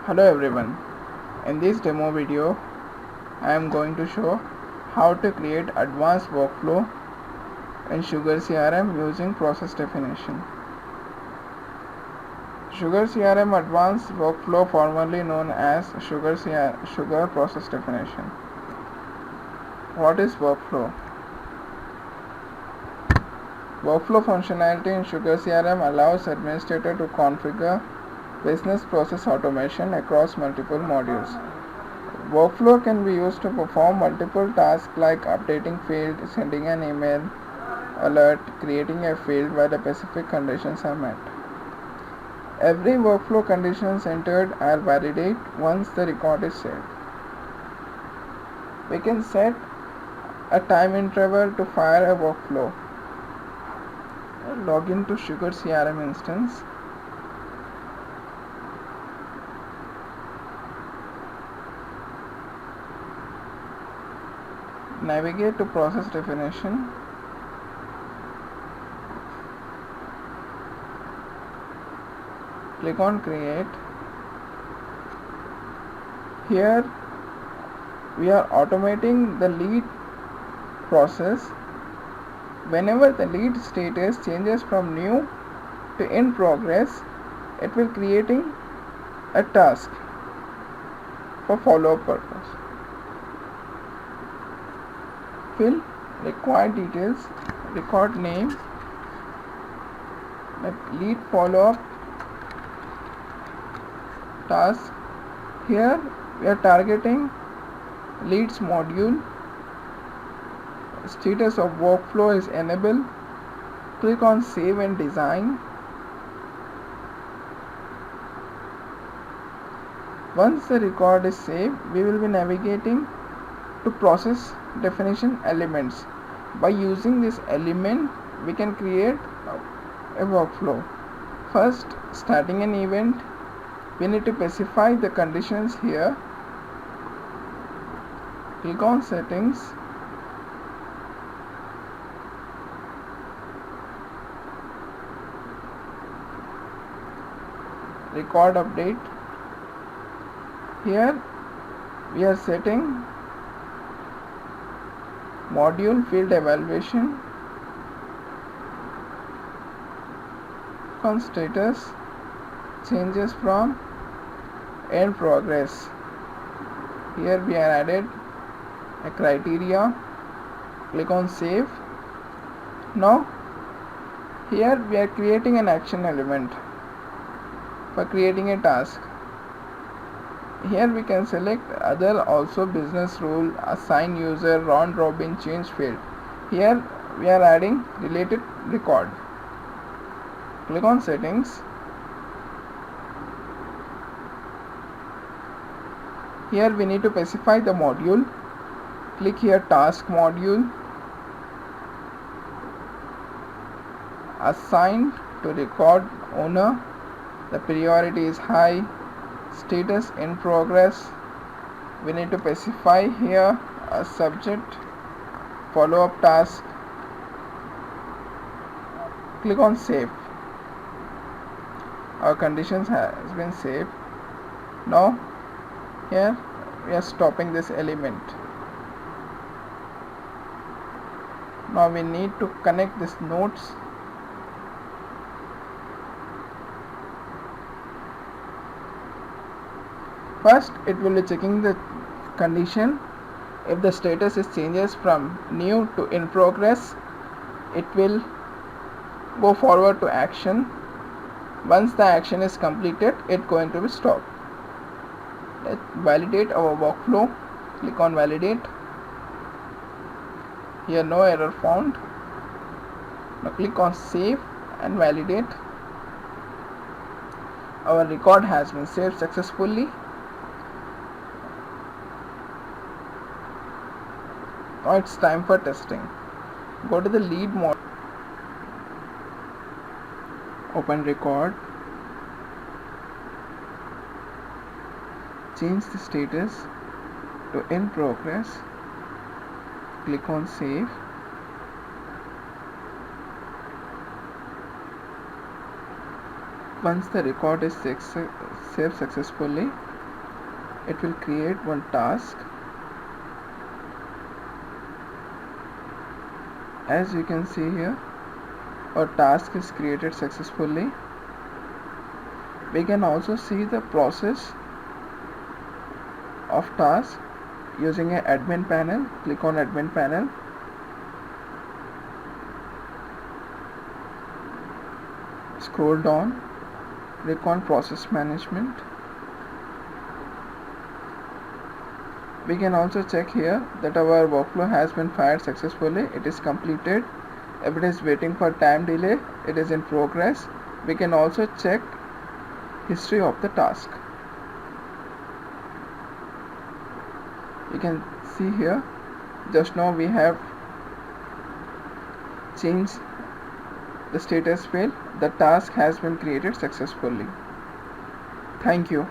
Hello everyone, in this demo video I am going to show how to create advanced workflow in SugarCRM using process definition. SugarCRM advanced workflow, formerly known as Sugar process definition. What is workflow? Workflow functionality in SugarCRM allows administrator to configure business process automation across multiple modules. Workflow can be used to perform multiple tasks like updating field, sending an email, alert, creating a field while the specific conditions are met. Every workflow conditions entered are validated once the record is saved. We can set a time interval to fire a workflow. Log in to SugarCRM instance. Navigate to process definition. Click on create. Here we are automating the lead process. Whenever the lead status changes from new to in progress, it will creating a task for follow-up purpose. Fill required details, record name, lead follow-up task. Here we are targeting leads module. Status of workflow is enabled. Click on save and design. Once the record is saved, we will be navigating to process definition elements. By using this element, we can create a workflow. First, starting an event, we need to specify the conditions here. Click on settings. Record update. Here we are setting module field evaluation. On status changes from in progress. Here we are added a criteria. Click on save. Now here we are creating an action element for creating a task. Here we can select other also business rule, assign user, round robin, change field. Here we are adding related record. Click on settings. Here we need to specify the module. Click here task module. Assigned to record owner. The priority is high. Status in progress. We need to specify here a subject, follow-up task. Click on save. Our conditions has been saved. Now here we are stopping this element. Now we need to connect these nodes. First, it will be checking the condition. If the status is changes from new to in progress, it will go forward to action. Once the action is completed, it going to be stopped. Let's validate our workflow. Click on validate. Here no error found. Now click on save and validate. Our record has been saved successfully. Now it's time for testing. Go to the lead mode. Open record. Change the status to in progress. Click on save. Once the record is saved successfully, it will create one task. As you can see here, a task is created successfully. We can also see the process of task using an admin panel. Click on admin panel. Scroll down, click on process management. We can also check here that our workflow has been fired successfully. It is completed. If it is waiting for time delay, it is in progress. We can also check history of the task. You can see here, just now we have changed the status field. The task has been created successfully. Thank you.